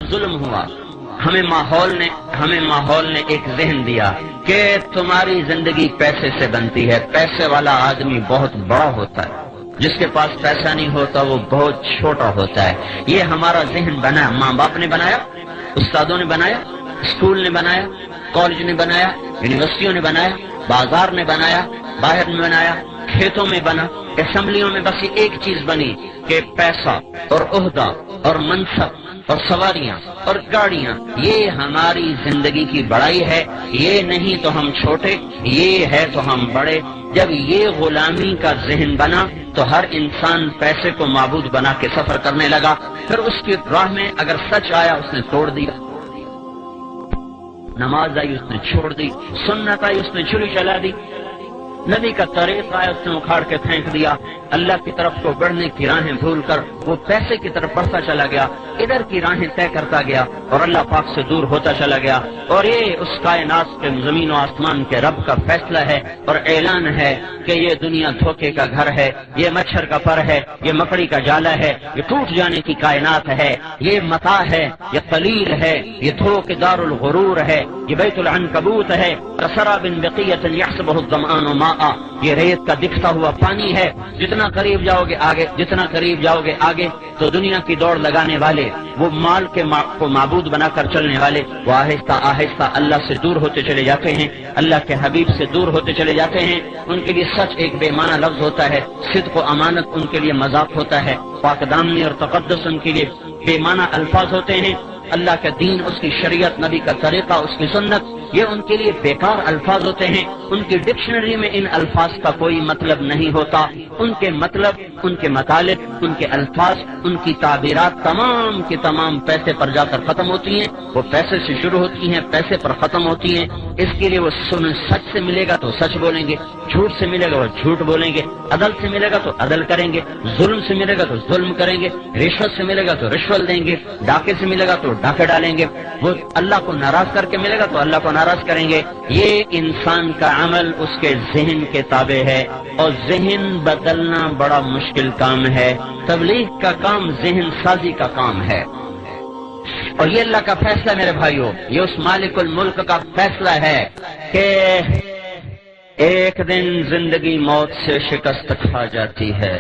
ظلم ہوا. ہمیں ماحول نے ایک ذہن دیا کہ تمہاری زندگی پیسے سے بنتی ہے. پیسے والا آدمی بہت بڑا ہوتا ہے، جس کے پاس پیسہ نہیں ہوتا وہ بہت چھوٹا ہوتا ہے. یہ ہمارا ذہن بنا، ماں باپ نے بنایا، استادوں نے بنایا، اسکول نے بنایا، کالج نے بنایا، یونیورسٹیوں نے بنایا، بازار نے بنایا، باہر میں بنایا، کھیتوں میں بنا، اسمبلیوں میں بس ایک چیز بنی کہ پیسہ اور عہدہ اور منصب اور سواریاں اور گاڑیاں، یہ ہماری زندگی کی بڑائی ہے. یہ نہیں تو ہم چھوٹے، یہ ہے تو ہم بڑے. جب یہ غلامی کا ذہن بنا تو ہر انسان پیسے کو معبود بنا کے سفر کرنے لگا. پھر اس کی راہ میں اگر سچ آیا اس نے توڑ دیا، نماز آئی اس نے چھوڑ دی، سنت آئی اس نے چھری چلا دی، نبی کا طریق آیا اس نے اکھاڑ کے پھینک دیا. اللہ کی طرف کو بڑھنے کی راہیں بھول کر وہ پیسے کی طرف بڑھتا چلا گیا، ادھر کی راہیں طے کرتا گیا اور اللہ پاک سے دور ہوتا چلا گیا. اور یہ اس کائنات کے زمین و آسمان کے رب کا فیصلہ ہے اور اعلان ہے کہ یہ دنیا دھوکے کا گھر ہے، یہ مچھر کا پر ہے، یہ مکڑی کا جالا ہے، یہ ٹوٹ جانے کی کائنات ہے، یہ متاع ہے، یہ قلیل ہے، یہ دھوکے دار الغرور ہے، یہ بیت العنکبوت ہے. کسراب بقیۃ یحسبہ الظمآن ماء، یہ ریت کا دکھتا ہوا پانی ہے. جتنا قریب جاؤ گے آگے تو دنیا کی دوڑ لگانے والے، وہ مال کو معبود بنا کر چلنے والے، وہ آہستہ آہستہ اللہ سے دور ہوتے چلے جاتے ہیں، اللہ کے حبیب سے دور ہوتے چلے جاتے ہیں. ان کے لیے سچ ایک بے معنی لفظ ہوتا ہے، صدق و امانت ان کے لیے مذاق ہوتا ہے، پاک دامنی اور تقدس ان کے لیے بے معنی الفاظ ہوتے ہیں. اللہ کا دین، اس کی شریعت، نبی کا طریقہ، اس کی سنت، یہ ان کے لیے بیکار الفاظ ہوتے ہیں. ان کی ڈکشنری میں ان الفاظ کا کوئی مطلب نہیں ہوتا. ان کے مطلب، ان کے مطالب، ان کے الفاظ، ان کی تعبیرات تمام کی تمام پیسے پر جا کر ختم ہوتی ہیں. وہ پیسے سے شروع ہوتی ہیں، پیسے پر ختم ہوتی ہیں. اس کے لیے وہ سچ سے ملے گا تو سچ بولیں گے، جھوٹ سے ملے گا وہ جھوٹ بولیں گے، عدل سے ملے گا تو عدل کریں گے، ظلم سے ملے گا تو ظلم کریں گے، رشوت سے ملے گا تو رشوت دیں گے، ڈاکے سے ملے گا تو ڈاکے ڈالیں گے. وہ اللہ کو ناراض کر کے ملے گا تو اللہ کو ناراض کریں گے. یہ انسان کا عمل اس کے ذہن کے تابع ہے، اور ذہن بدلنا بڑا مشکل کام ہے. تبلیغ کا کام ذہن سازی کا کام ہے، اور یہ اللہ کا فیصلہ میرے بھائیوں، یہ اس مالک الملک کا فیصلہ ہے کہ ایک دن زندگی موت سے شکست کھا جاتی ہے.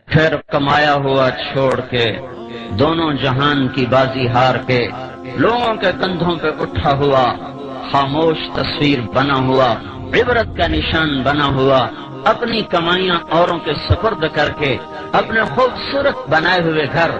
پھر کمایا ہوا چھوڑ کے، دونوں جہان کی بازی ہار کے، لوگوں کے کندھوں پہ اٹھا ہوا خاموش تصویر بنا ہوا، عبرت کا نشان بنا ہوا، اپنی کمائیاں اوروں کے سپرد کر کے، اپنے خوبصورت بنائے ہوئے گھر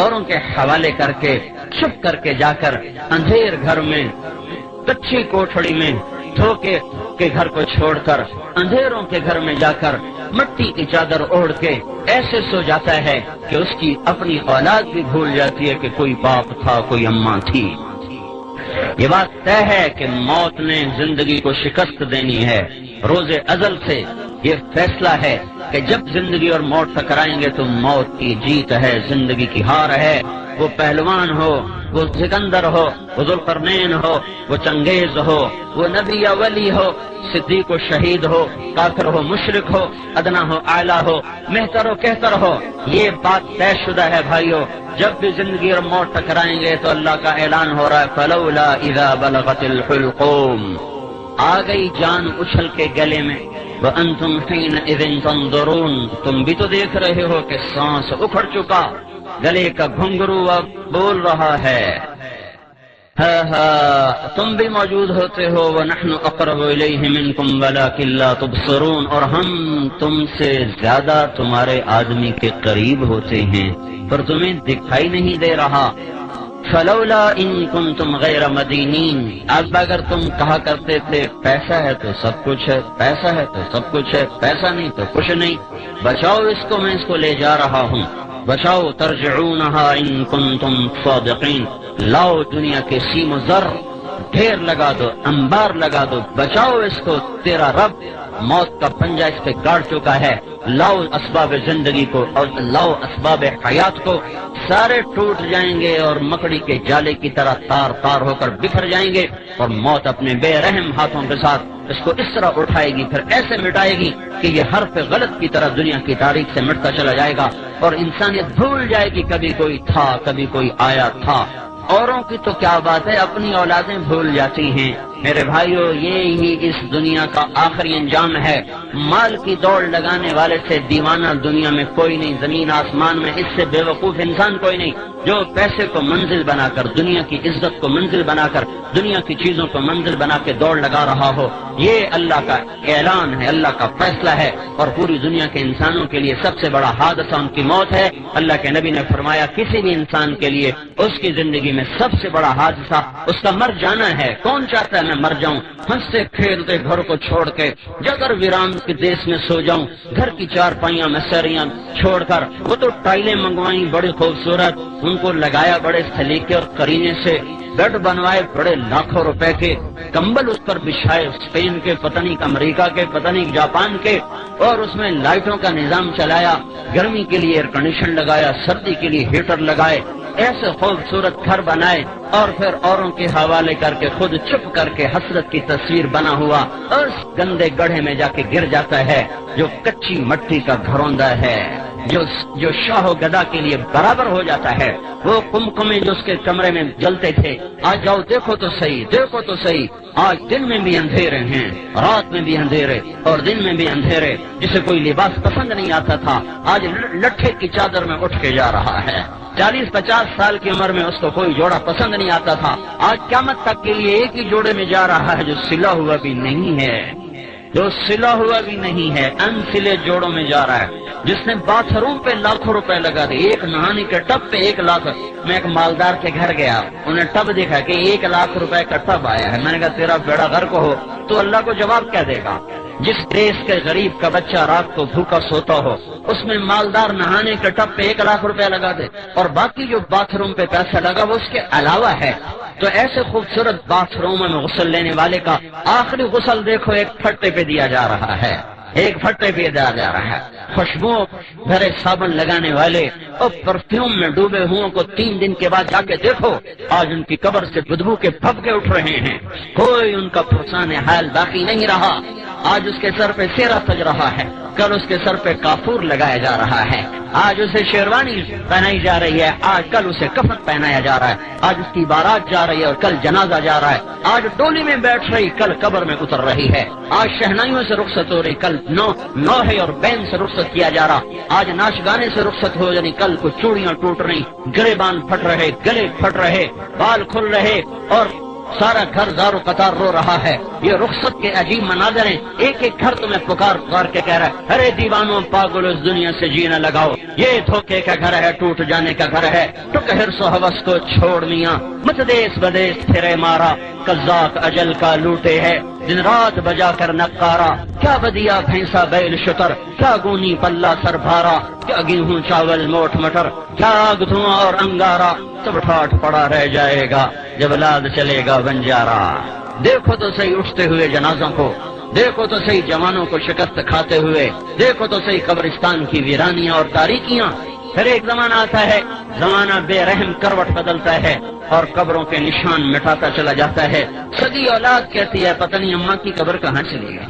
اوروں کے حوالے کر کے، چھپ کر کے جا کر اندھیر گھر میں، کچی کوٹھڑی میں، دھوکے کے گھر کو چھوڑ کر اندھیروں کے گھر میں جا کر مٹی کی چادر اوڑھ کے ایسے سو جاتا ہے کہ اس کی اپنی اولاد بھی بھول جاتی ہے کہ کوئی باپ تھا، کوئی اماں تھی. یہ بات طے ہے کہ موت نے زندگی کو شکست دینی ہے. روز ازل سے یہ فیصلہ ہے کہ جب زندگی اور موت ٹکرائیں گے تو موت کی جیت ہے، زندگی کی ہار ہے. وہ پہلوان ہو، وہ سکندر ہو، وہ ذوالقرنین ہو، وہ چنگیز ہو، وہ نبی یا ولی ہو، صدیق و شہید ہو، کافر ہو مشرک ہو، ادنا ہو اعلیٰ ہو، مہتر ہو کہتر ہو، یہ بات طے شدہ ہے بھائیو. جب بھی زندگی اور موت ٹکرائیں گے تو اللہ کا اعلان ہو رہا ہے فلولا اذا بلغت الحلقوم، آ گئی جان اچھل کے گلے میں، وانتم حینئذ تنظرون، تم بھی تو دیکھ رہے ہو کہ سانس اکھڑ چکا، گلے کا گھنگرو اب بول رہا ہے. تم بھی موجود ہوتے ہو، وَنَحْنُ أَقْرَبُ إِلَيْهِ مِنْكُمْ وَلَكِنْ لَا تُبْصِرُونَ، اور ہم تم سے زیادہ تمہارے آدمی کے قریب ہوتے ہیں پر تمہیں دکھائی نہیں دے رہا. فَلَوْلَا إِن كُنْتُمْ غَيْرَ مَدِينِينَ، اب اگر تم کہا کرتے تھے پیسہ ہے تو سب کچھ ہے، پیسہ ہے تو سب کچھ ہے، پیسہ نہیں تو کچھ نہیں، بچاؤ اس کو، میں اس کو لے جا رہا ہوں، بچاؤ، ترجعونها ان کنتم صادقین، لاؤ دنیا کے سیم و زر ڈھیر لگا دو، انبار لگا دو، بچاؤ اس کو، تیرا رب موت کا پنجہ اس پہ گاڑ چکا ہے. لاؤ اسباب زندگی کو اور لاؤ اسباب حیات کو، سارے ٹوٹ جائیں گے اور مکڑی کے جالے کی طرح تار تار ہو کر بکھر جائیں گے، اور موت اپنے بے رحم ہاتھوں کے ساتھ اس کو اس طرح اٹھائے گی، پھر ایسے مٹائے گی کہ یہ حرف غلط کی طرح دنیا کی تاریخ سے مٹتا چلا جائے گا، اور انسانیت بھول جائے گی کبھی کوئی تھا، کبھی کوئی آیا تھا۔ اوروں کی تو کیا بات ہے، اپنی اولادیں بھول جاتی ہیں۔ میرے بھائیو، یہ ہی اس دنیا کا آخری انجام ہے۔ مال کی دوڑ لگانے والے سے دیوانہ دنیا میں کوئی نہیں، زمین آسمان میں اس سے بے وقوف انسان کوئی نہیں، جو پیسے کو منزل بنا کر، دنیا کی عزت کو منزل بنا کر، دنیا کی چیزوں کو منزل بنا کے دوڑ لگا رہا ہو۔ یہ اللہ کا اعلان ہے، اللہ کا فیصلہ ہے، اور پوری دنیا کے انسانوں کے لیے سب سے بڑا حادثہ ان کی موت ہے۔ اللہ کے نبی نے فرمایا کسی بھی انسان کے لیے اس کی زندگی میں سب سے بڑا حادثہ اس کا مر جانا ہے۔ کون چاہتا ہے میں مر جاؤں، ہنستے کھیلتے گھر کو چھوڑ کے جگر ویران کے دیش میں سو جاؤں، گھر کی چار پائیاں میں سریاں چھوڑ کر؟ وہ تو ٹائلیں منگوائیں بڑی خوبصورت، ان کو لگایا بڑے سلیقے اور قرینے سے، بیڈ بنوائے بڑے لاکھوں روپے کے، کمبل اس پر بچھائے اسپین کے، پتہ نہیں امریکہ کے، پتہ نہیں جاپان کے، اور اس میں لائٹوں کا نظام چلایا، گرمی کے لیے ایئر کنڈیشن لگایا، سردی کے لیے ہیٹر لگائے، ایسے خوبصورت گھر بنائے، اور پھر اوروں کے حوالے کر کے خود چپ کر کے حسرت کی تصویر بنا ہوا اس گندے گڑھے میں جا کے گر جاتا ہے جو کچی مٹی کا گھروندا ہے، جو شاہ و گدا کے لیے برابر ہو جاتا ہے۔ وہ کمکمے جو اس کے کمرے میں جلتے تھے، آج جاؤ دیکھو تو صحیح، دیکھو تو صحیح، آج دن میں بھی اندھیرے ہیں، رات میں بھی اندھیرے اور دن میں بھی اندھیرے۔ جسے کوئی لباس پسند نہیں آتا تھا، آج لٹھے کی چادر میں اٹھ کے جا رہا ہے۔ 40-50 سال کی عمر میں اس کو کوئی جوڑا پسند نہیں آتا تھا، آج قیامت تک کے لیے ایک ہی جوڑے میں جا رہا ہے جو سلا ہوا بھی نہیں ہے، جو سلا ہوا بھی نہیں ہے، ان سلے جوڑوں میں جا رہا ہے۔ جس نے باتھ روم پہ لاکھوں روپے لگا دے، ایک نہانے کے ٹب پہ 1 لاکھ۔ میں ایک مالدار کے گھر گیا، انہیں ٹب دیکھا کہ 1 لاکھ روپے کا ٹب آیا ہے۔ میں نے کہا تیرا بیڑا غرق ہو، تو اللہ کو جواب کیا دے گا؟ جس دیش کے غریب کا بچہ رات کو بھوکا سوتا ہو، اس میں مالدار نہانے کے ٹب پہ 1 لاکھ روپے لگا دے، اور باقی جو باتھ روم پہ پیسہ لگا وہ اس کے علاوہ ہے۔ تو ایسے خوبصورت باتھ روم میں غسل لینے والے کا آخری غسل دیکھو ایک پھٹے پہ دیا جا رہا ہے، ایک پھٹے پہ دیا جا رہا ہے۔ خوشبو بھرے صابن لگانے والے اور پرفیوم میں ڈوبے ہوں کو 3 دن کے بعد جا کے دیکھو، آج ان کی قبر سے بدبو کے پھبکے اٹھ رہے ہیں، کوئی ان کا پرسان حال باقی نہیں رہا۔ آج اس کے سر پہ سیرا سج رہا ہے، کل اس کے سر پہ کافور لگایا جا رہا ہے، آج اسے شیروانی پہنائی جا رہی ہے، آج کل اسے کفن پہنایا جا رہا ہے، آج اس کی بارات جا رہی ہے اور کل جنازہ جا رہا ہے، آج ڈولی میں بیٹھ رہی کل قبر میں اتر رہی ہے، آج شہنائیوں سے رخصت ہو رہی کل نوحے اور بین سے رخصت کیا جا رہا، آج ناچ گانے سے رخصت ہو جانی کل کو چوڑیاں ٹوٹ رہی، گریبان پھٹ رہے، گلے پھٹ رہے، بال کھل رہے، اور سارا گھر زار و قطار رو رہا ہے۔ یہ رخصت کے عجیب مناظر ہیں، ایک ایک گھر تمہیں پکار پکار کے کہہ رہا ہے ارے دیوانوں پاگل اس دنیا سے جینا لگاؤ، یہ دھوکے کا گھر ہے، ٹوٹ جانے کا گھر ہے، ٹک حرص و ہوس کو چھوڑ میاں، مت دیس بدیس پھرے مارا، قزاق اجل کا لوٹے ہے، دن رات بجا کر نقارا، کیا بدیا بھینسا بیل شتر، کیا گونی پلہ سر بھارا، کیا گیہوں چاول موٹ مٹر، کیا آگ دھواں اور انگارا، سب ٹھاٹ پڑا رہ جائے گا جب لاد چلے گا بنجارا۔ دیکھو تو صحیح اٹھتے ہوئے جنازوں کو، دیکھو تو صحیح جوانوں کو شکست کھاتے ہوئے، دیکھو تو صحیح قبرستان کی ویرانیاں اور تاریکیاں۔ پھر ایک زمانہ آتا ہے، زمانہ بے رحم کروٹ بدلتا ہے اور قبروں کے نشان مٹاتا چلا جاتا ہے۔ سگی اولاد کہتی ہے پتہ نہیں اماں کی قبر کہاں چلی گئی،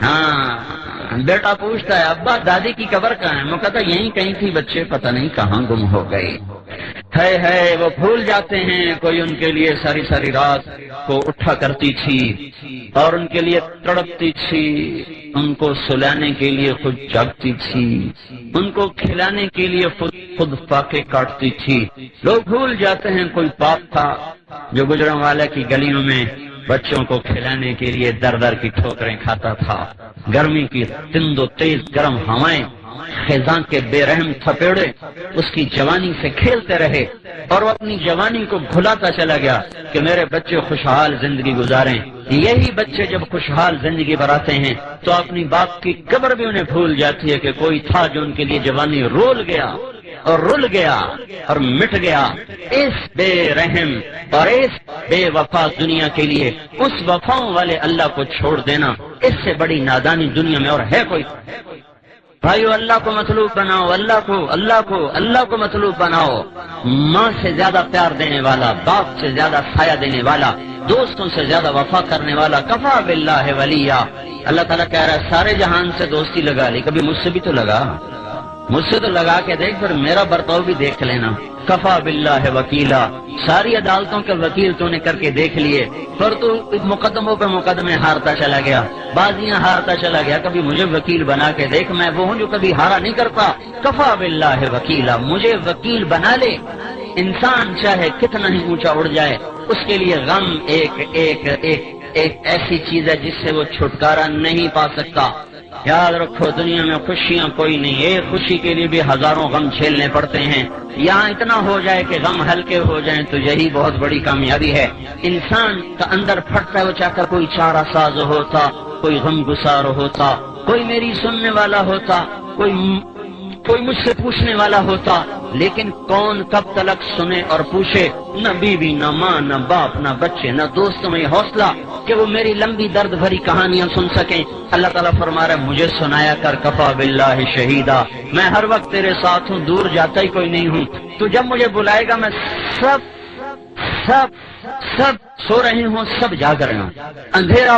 ہاں بیٹا پوچھتا ہے ابا دادی کی قبر کہاں ہے، وہ کہتا ہے یہیں کہیں تھی بچے، پتہ نہیں کہاں گم ہو گئی۔ ہے وہ بھول جاتے ہیں کوئی ان کے لیے ساری ساری رات کو اٹھا کرتی تھی اور ان کے لیے تڑپتی تھی، ان کو سلانے کے لیے خود جاگتی تھی، ان کو کھلانے کے لیے خود فاقے کاٹتی تھی۔ لوگ بھول جاتے ہیں کوئی باپ تھا جو گجروں والے کی گلیوں میں بچوں کو کھلانے کے لیے در در کی ٹھوکریں کھاتا تھا، گرمی کی تند و تیز گرم ہوائیں، خزاں کے بے رحم تھپیڑے اس کی جوانی سے کھیلتے رہے اور وہ اپنی جوانی کو بھلاتا چلا گیا کہ میرے بچے خوشحال زندگی گزاریں۔ یہی بچے جب خوشحال زندگی بناتے ہیں تو اپنی باپ کی قبر بھی انہیں بھول جاتی ہے کہ کوئی تھا جو ان کے لیے جوانی رول گیا اور رل گیا اور مٹ گیا۔ اس بے رحم اور اس بے وفا دنیا کے لیے اس وفاؤں والے اللہ کو چھوڑ دینا، اس سے بڑی نادانی دنیا میں اور ہے کوئی؟ بھائیو اللہ کو مطلوب بناؤ، اللہ کو مطلوب بناؤ۔ ماں سے زیادہ پیار دینے والا، باپ سے زیادہ سایہ دینے والا دوستوں سے زیادہ وفا کرنے والا کفا باللہ ولیہ. اللہ تعالیٰ کہہ رہا ہے سارے جہان سے دوستی لگا لی، کبھی مجھ سے بھی تو لگا، مجھ سے تو لگا کے دیکھ، پھر میرا برتاؤ بھی دیکھ لینا. کفا باللہ وکیلا، ساری عدالتوں کے وکیل تو نے کر کے دیکھ لیے، پھر تو مقدموں پہ مقدمے ہارتا چلا گیا، بازیاں ہارتا چلا گیا. کبھی مجھے وکیل بنا کے دیکھ، میں وہ ہوں جو کبھی ہارا نہیں کرتا. کفا باللہ وکیلا، مجھے وکیل بنا لے. انسان چاہے کتنا ہی اونچا اڑ جائے، اس کے لیے غم ایک ایسی چیز ہے جس سے وہ چھٹکارا نہیں پا سکتا. یاد رکھو دنیا میں خوشیاں کوئی نہیں، ایک خوشی کے لیے بھی ہزاروں غم جھیلنے پڑتے ہیں. یہاں اتنا ہو جائے کہ غم ہلکے ہو جائیں تو یہی بہت بڑی کامیابی ہے. انسان کا اندر پھٹتا ہے، وہ چاہتا کوئی چارہ ساز ہوتا، کوئی غم گسار ہوتا، کوئی میری سننے والا ہوتا، کوئی مجھ سے پوچھنے والا ہوتا. لیکن کون کب تلک سنے اور پوچھے؟ نہ بیوی، نہ ماں، نہ باپ، نہ بچے، نہ دوست میں حوصلہ کہ وہ میری لمبی درد بھری کہانیاں سن سکیں. اللہ تعالیٰ فرما رہا ہے مجھے سنایا کر، کفا باللہ شہیدا، میں ہر وقت تیرے ساتھ ہوں، دور جاتا ہی کوئی نہیں ہوں. تو جب مجھے بلائے گا میں سب سو رہے ہوں، سب جاگ رہے ہوں، اندھیرا